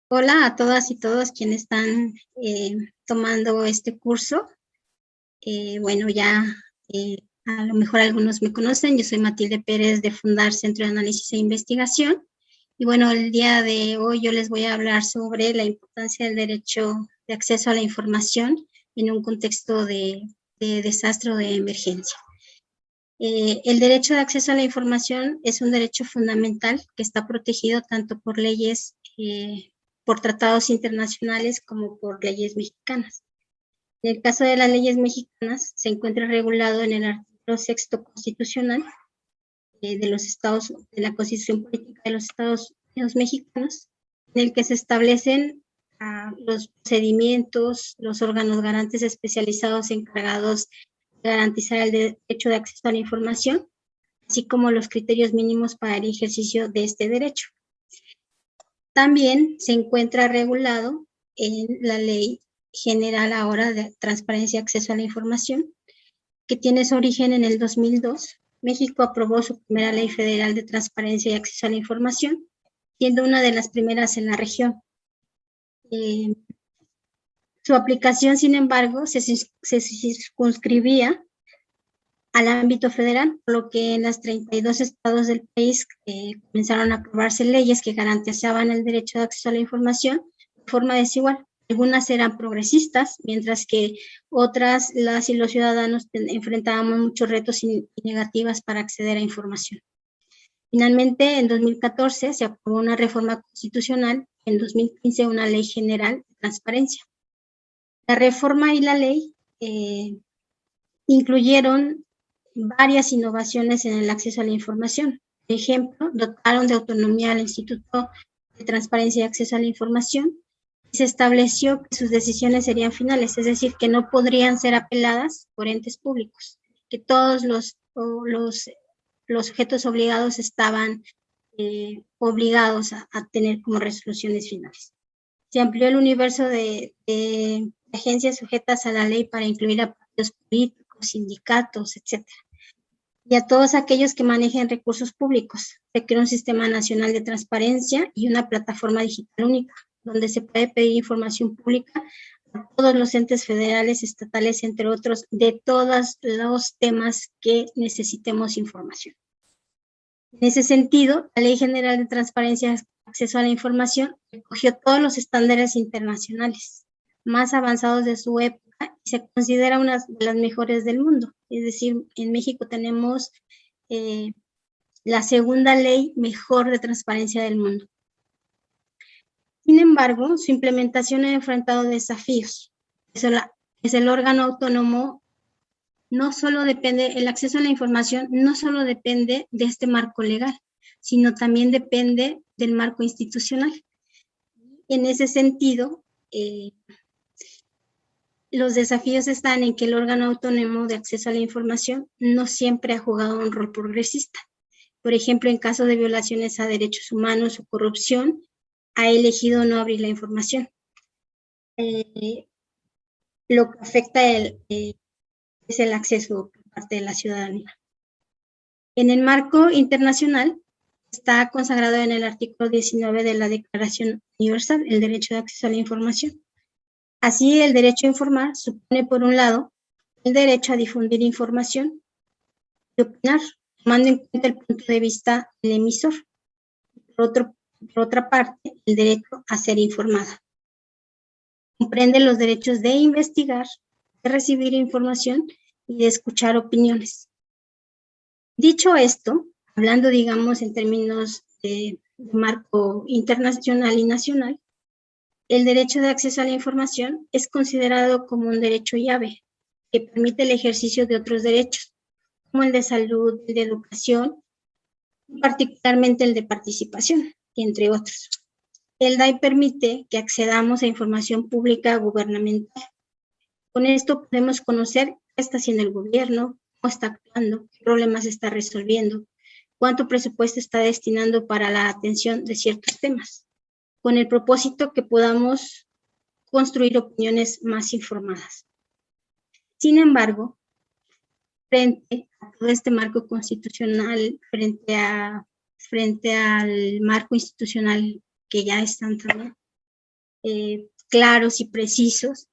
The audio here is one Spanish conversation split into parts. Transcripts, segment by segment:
Hola a todas y todos quienes están tomando este curso. Bueno, ya a lo mejor algunos me conocen. Yo soy Matilde Pérez de Fundar Centro de Análisis e Investigación. Y bueno, el día de hoy yo les voy a hablar sobre la importancia del derecho de acceso a la información en un contexto de desastre o de emergencia. El derecho de acceso a la información es un derecho fundamental que está protegido tanto por leyes, por tratados internacionales como por leyes mexicanas. En el caso de las leyes mexicanas, se encuentra regulado en el artículo 6 constitucional de la Constitución Política de los Estados Unidos Mexicanos, en el que se establecen los procedimientos, los órganos garantes especializados encargados de garantizar el derecho de acceso a la información, así como los criterios mínimos para el ejercicio de este derecho. También se encuentra regulado en la Ley General ahora de Transparencia y Acceso a la Información, que tiene su origen en el 2002. México aprobó su primera Ley Federal de Transparencia y Acceso a la Información, siendo una de las primeras en la región. Su aplicación, sin embargo, se circunscribía al ámbito federal, por lo que en los 32 estados del país comenzaron a aprobarse leyes que garantizaban el derecho de acceso a la información de forma desigual. Algunas eran progresistas, mientras que otras, las y los ciudadanos enfrentábamos muchos retos y negativas para acceder a información. Finalmente, en 2014 se aprobó una reforma constitucional, en 2015 una ley general de transparencia. La reforma y la ley incluyeron varias innovaciones en el acceso a la información. Por ejemplo, dotaron de autonomía al Instituto de Transparencia y Acceso a la Información y se estableció que sus decisiones serían finales, es decir, que no podrían ser apeladas por entes públicos, que todos los sujetos obligados estaban obligados a tener como resoluciones finales. Se amplió el universo de agencias sujetas a la ley para incluir a partidos políticos, sindicatos, etcétera, y a todos aquellos que manejen recursos públicos. Se creó un sistema nacional de transparencia y una plataforma digital única, donde se puede pedir información pública a todos los entes federales, estatales, entre otros, de todos los temas que necesitemos información. En ese sentido, la Ley General de Transparencia y Acceso a la Información recogió todos los estándares internacionales más avanzados de su época y se considera una de las mejores del mundo. Es decir, en México tenemos la segunda ley mejor de transparencia del mundo. Sin embargo, su implementación ha enfrentado desafíos. Es el órgano autónomo. No solo depende, el acceso a la información no solo depende de este marco legal, sino también depende del marco institucional. En ese sentido, los desafíos están en que el órgano autónomo de acceso a la información no siempre ha jugado un rol progresista. Por ejemplo, en caso de violaciones a derechos humanos o corrupción, ha elegido no abrir la información. Lo que afecta es el acceso por parte de la ciudadanía. En el marco internacional está consagrado en el artículo 19 de la Declaración Universal el derecho de acceso a la información. Así, el derecho a informar supone, por un lado, el derecho a difundir información y opinar, tomando en cuenta el punto de vista del emisor. Por otra parte, el derecho a ser informada. Comprende los derechos de investigar, de recibir información y de escuchar opiniones. Dicho esto, hablando, digamos, en términos de marco internacional y nacional, el derecho de acceso a la información es considerado como un derecho llave que permite el ejercicio de otros derechos, como el de salud, el de educación, particularmente el de participación, entre otros. El DAI permite que accedamos a información pública gubernamental. Con esto podemos conocer qué está haciendo el gobierno, cómo está actuando, qué problemas está resolviendo, cuánto presupuesto está destinando para la atención de ciertos temas, con el propósito que podamos construir opiniones más informadas. Sin embargo, frente a todo este marco constitucional, frente al marco institucional que ya están también, claros y precisos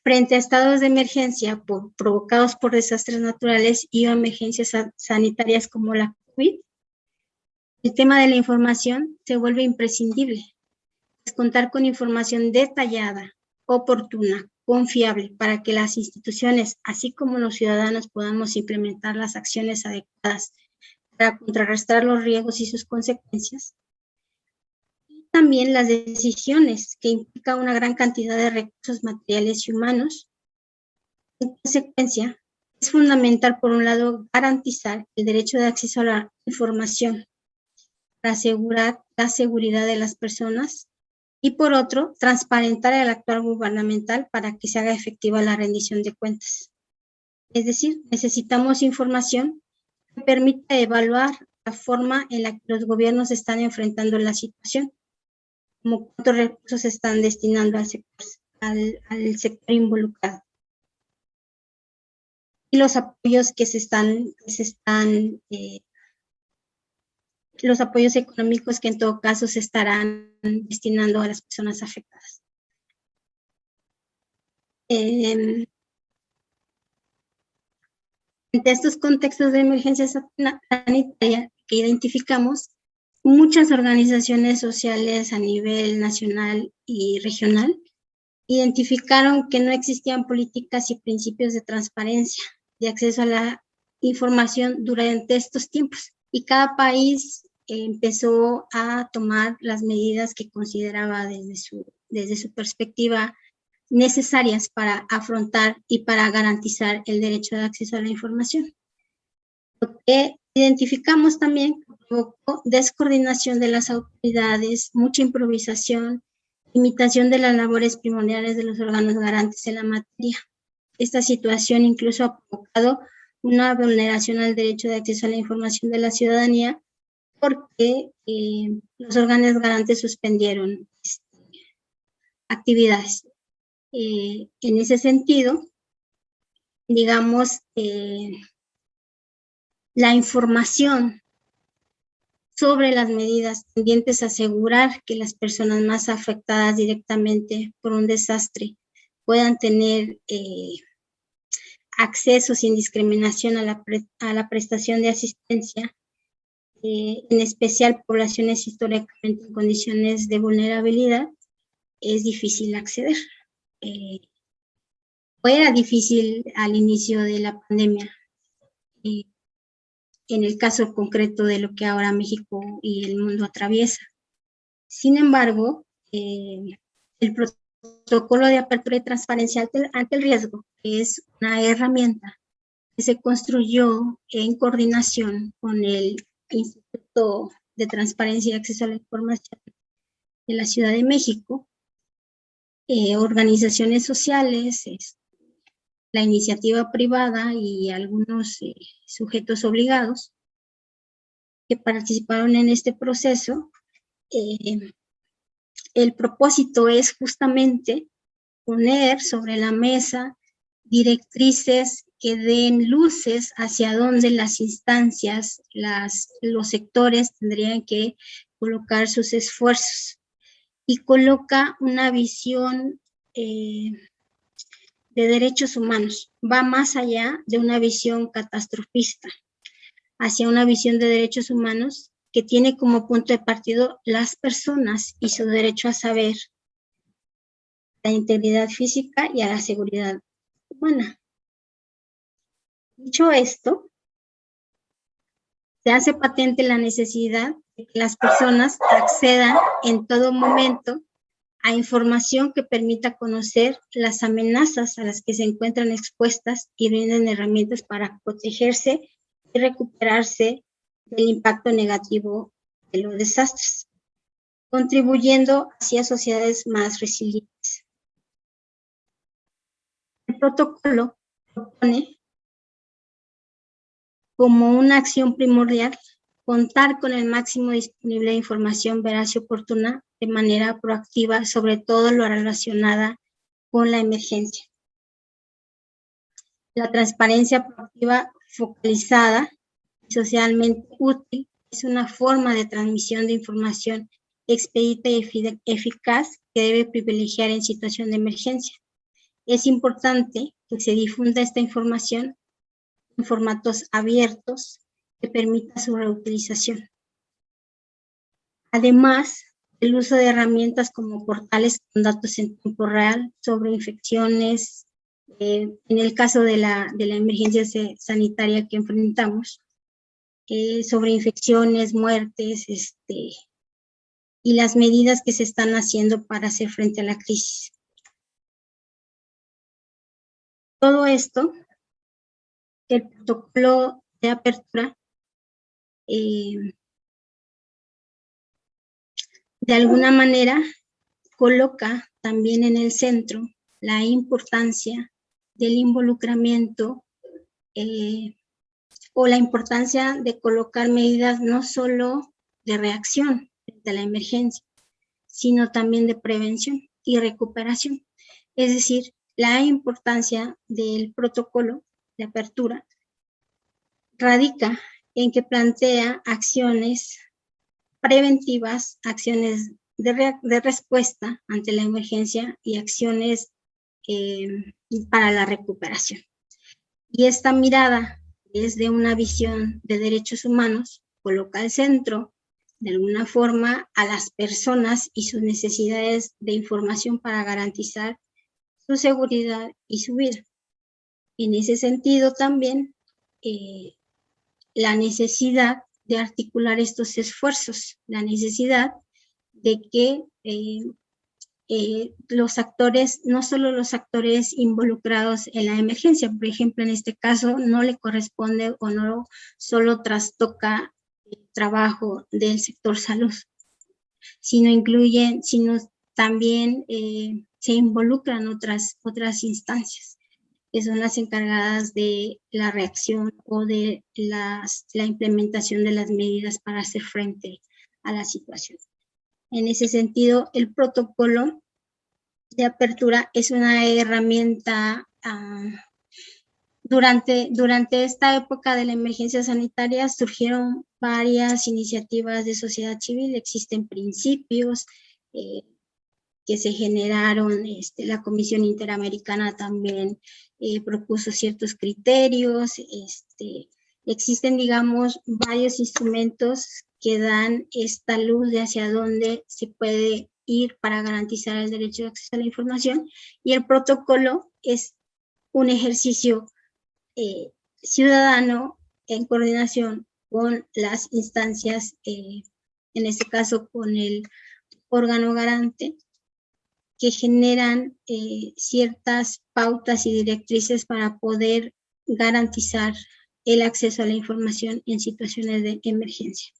frente a estados de emergencia provocados por desastres naturales y o emergencias sanitarias como la COVID. El tema de la información se vuelve imprescindible. Es contar con información detallada, oportuna, confiable, para que las instituciones, así como los ciudadanos, podamos implementar las acciones adecuadas para contrarrestar los riesgos y sus consecuencias. Y también las decisiones, que implican una gran cantidad de recursos materiales y humanos. En consecuencia, es fundamental, por un lado, garantizar el derecho de acceso a la información para asegurar la seguridad de las personas, y por otro, transparentar el actuar gubernamental para que se haga efectiva la rendición de cuentas. Es decir, necesitamos información que permita evaluar la forma en la que los gobiernos están enfrentando la situación, como cuántos recursos se están destinando al sector involucrado, y los apoyos los apoyos económicos que en todo caso se estarán destinando a las personas afectadas. Ante estos contextos de emergencia sanitaria que identificamos, muchas organizaciones sociales a nivel nacional y regional identificaron que no existían políticas y principios de transparencia, de acceso a la información durante estos tiempos, y cada país empezó a tomar las medidas que consideraba desde su perspectiva necesarias para afrontar y para garantizar el derecho de acceso a la información. Lo que identificamos también provocó descoordinación de las autoridades, mucha improvisación, limitación de las labores primordiales de los órganos garantes en la materia. Esta situación incluso ha provocado una vulneración al derecho de acceso a la información de la ciudadanía, porque los órganos garantes suspendieron actividades. En ese sentido, digamos, la información sobre las medidas tendientes a asegurar que las personas más afectadas directamente por un desastre puedan tener acceso sin discriminación a la prestación de asistencia, en especial poblaciones históricamente en condiciones de vulnerabilidad, es difícil acceder. Era difícil al inicio de la pandemia, en el caso concreto de lo que ahora México y el mundo atraviesa. Sin embargo, el protocolo de apertura y transparencia ante el riesgo es una herramienta que se construyó en coordinación con el Instituto de Transparencia y Acceso a la Información de la Ciudad de México, organizaciones sociales, la iniciativa privada y algunos sujetos obligados que participaron en este proceso. El propósito es justamente poner sobre la mesa directrices que den luces hacia dónde las instancias, los sectores tendrían que colocar sus esfuerzos, y coloca una visión de derechos humanos. Va más allá de una visión catastrofista, hacia una visión de derechos humanos que tiene como punto de partida las personas y su derecho a saber, la integridad física y a la seguridad humana. Dicho esto, se hace patente la necesidad de que las personas accedan en todo momento a información que permita conocer las amenazas a las que se encuentran expuestas y brinden herramientas para protegerse y recuperarse del impacto negativo de los desastres, contribuyendo hacia sociedades más resilientes. El protocolo propone como una acción primordial contar con el máximo disponible de información veraz y oportuna de manera proactiva, sobre todo lo relacionada con la emergencia. La transparencia proactiva focalizada y socialmente útil es una forma de transmisión de información expedita y eficaz que debe privilegiar en situación de emergencia. Es importante que se difunda esta información en formatos abiertos que permita su reutilización. Además, el uso de herramientas como portales con datos en tiempo real sobre infecciones, en el caso de la emergencia sanitaria que enfrentamos, sobre infecciones, muertes, y las medidas que se están haciendo para hacer frente a la crisis. Todo esto, el protocolo de apertura, de alguna manera coloca también en el centro la importancia del involucramiento o la importancia de colocar medidas no solo de reacción frente a la emergencia, sino también de prevención y recuperación. Es decir, la importancia del protocolo de apertura radica en que plantea acciones preventivas, acciones de respuesta ante la emergencia y acciones para la recuperación. Y esta mirada desde una visión de derechos humanos coloca al centro de alguna forma a las personas y sus necesidades de información para garantizar su seguridad y su vida. En ese sentido también la necesidad de articular estos esfuerzos, la necesidad de que los actores, no solo los actores involucrados en la emergencia, por ejemplo, en este caso no le corresponde o no solo trastoca el trabajo del sector salud, sino también se involucran otras instancias, que son las encargadas de la reacción o de la implementación de las medidas para hacer frente a la situación. En ese sentido, el protocolo de apertura es una herramienta durante esta época de la emergencia sanitaria surgieron varias iniciativas de sociedad civil, existen principios que se generaron, la Comisión Interamericana también propuso ciertos criterios, existen, digamos, varios instrumentos que dan esta luz de hacia dónde se puede ir para garantizar el derecho de acceso a la información, y el protocolo es un ejercicio ciudadano en coordinación con las instancias, en este caso con el órgano garante, que generan ciertas pautas y directrices para poder garantizar el acceso a la información en situaciones de emergencia.